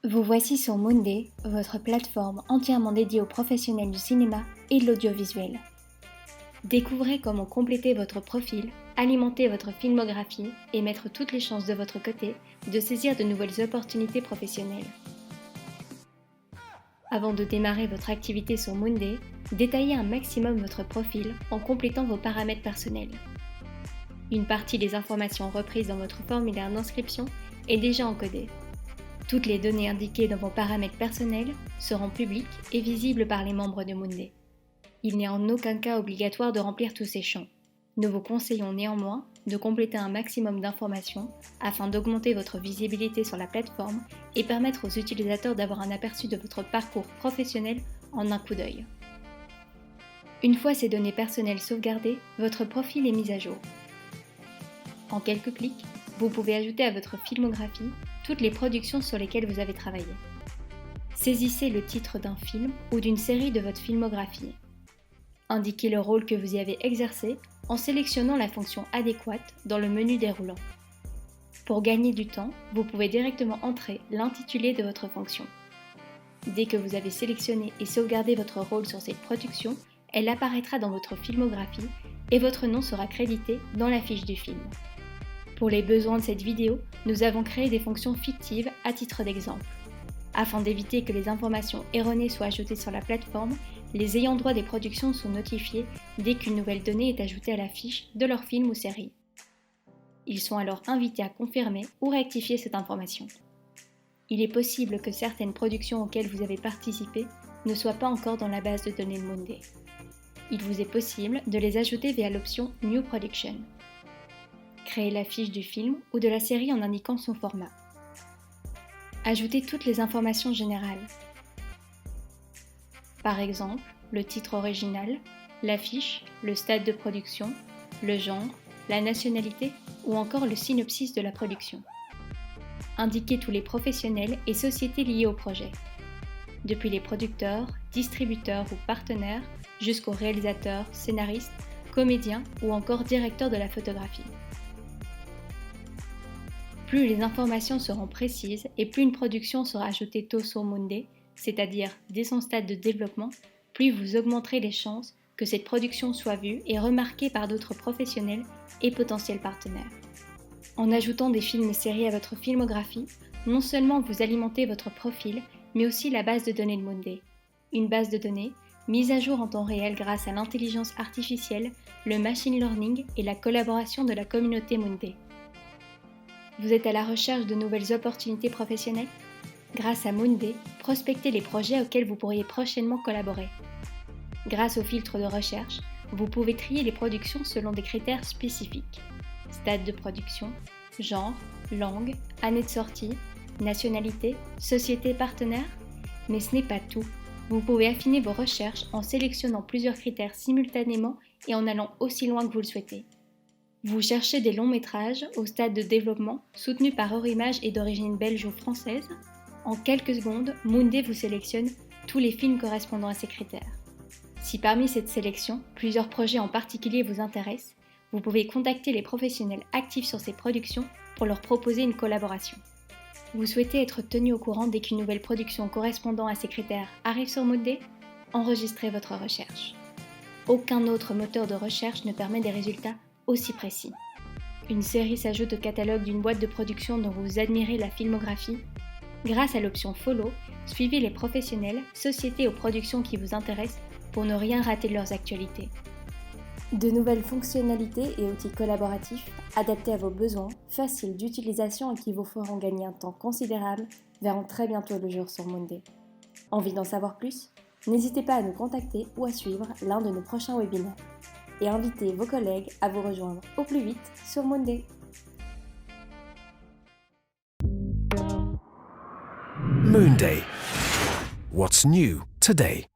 Vous voici sur Monday, votre plateforme entièrement dédiée aux professionnels du cinéma et de l'audiovisuel. Découvrez comment compléter votre profil, alimenter votre filmographie et mettre toutes les chances de votre côté de saisir de nouvelles opportunités professionnelles. Avant de démarrer votre activité sur Monday, détaillez un maximum votre profil en complétant vos paramètres personnels. Une partie des informations reprises dans votre formulaire d'inscription est déjà encodée. Toutes les données indiquées dans vos paramètres personnels seront publiques et visibles par les membres de Monday. Il n'est en aucun cas obligatoire de remplir tous ces champs. Nous vous conseillons néanmoins de compléter un maximum d'informations afin d'augmenter votre visibilité sur la plateforme et permettre aux utilisateurs d'avoir un aperçu de votre parcours professionnel en un coup d'œil. Une fois ces données personnelles sauvegardées, votre profil est mis à jour. En quelques clics, vous pouvez ajouter à votre filmographie toutes les productions sur lesquelles vous avez travaillé. Saisissez le titre d'un film ou d'une série de votre filmographie. Indiquez le rôle que vous y avez exercé en sélectionnant la fonction adéquate dans le menu déroulant. Pour gagner du temps, vous pouvez directement entrer l'intitulé de votre fonction. Dès que vous avez sélectionné et sauvegardé votre rôle sur cette production, elle apparaîtra dans votre filmographie et votre nom sera crédité dans la fiche du film. Pour les besoins de cette vidéo, nous avons créé des fonctions fictives à titre d'exemple. Afin d'éviter que les informations erronées soient ajoutées sur la plateforme, les ayants droit des productions sont notifiés dès qu'une nouvelle donnée est ajoutée à la fiche de leur film ou série. Ils sont alors invités à confirmer ou rectifier cette information. Il est possible que certaines productions auxquelles vous avez participé ne soient pas encore dans la base de données de Monday. Il vous est possible de les ajouter via l'option New Production. Créez la fiche du film ou de la série en indiquant son format. Ajoutez toutes les informations générales. Par exemple, le titre original, l'affiche, le stade de production, le genre, la nationalité ou encore le synopsis de la production. Indiquez tous les professionnels et sociétés liées au projet, depuis les producteurs, distributeurs ou partenaires jusqu'aux réalisateurs, scénaristes, comédiens ou encore directeurs de la photographie. Plus les informations seront précises et plus une production sera ajoutée tôt sur Monday, c'est-à-dire dès son stade de développement, plus vous augmenterez les chances que cette production soit vue et remarquée par d'autres professionnels et potentiels partenaires. En ajoutant des films et séries à votre filmographie, non seulement vous alimentez votre profil, mais aussi la base de données de Monday. Une base de données mise à jour en temps réel grâce à l'intelligence artificielle, le machine learning et la collaboration de la communauté Monday. Vous êtes à la recherche de nouvelles opportunités professionnelles ? Grâce à Monday, prospectez les projets auxquels vous pourriez prochainement collaborer. Grâce au filtre de recherche, vous pouvez trier les productions selon des critères spécifiques. Stade de production, genre, langue, année de sortie, nationalité, société partenaire. Mais ce n'est pas tout. Vous pouvez affiner vos recherches en sélectionnant plusieurs critères simultanément et en allant aussi loin que vous le souhaitez. Vous cherchez des longs métrages au stade de développement soutenus par Eurimage et d'origine belge ou française ? En quelques secondes, Monday vous sélectionne tous les films correspondant à ces critères. Si parmi cette sélection, plusieurs projets en particulier vous intéressent, vous pouvez contacter les professionnels actifs sur ces productions pour leur proposer une collaboration. Vous souhaitez être tenu au courant dès qu'une nouvelle production correspondant à ces critères arrive sur Monday ? Enregistrez votre recherche. Aucun autre moteur de recherche ne permet des résultats aussi précis. Une série s'ajoute au catalogue d'une boîte de production dont vous admirez la filmographie. Grâce à l'option Follow, suivez les professionnels, sociétés ou productions qui vous intéressent pour ne rien rater de leurs actualités. De nouvelles fonctionnalités et outils collaboratifs adaptés à vos besoins, faciles d'utilisation et qui vous feront gagner un temps considérable verront très bientôt le jour sur Monday. Envie d'en savoir plus ? N'hésitez pas à nous contacter ou à suivre l'un de nos prochains webinaires. Et invitez vos collègues à vous rejoindre au plus vite sur Monday. Moonday. What's new today?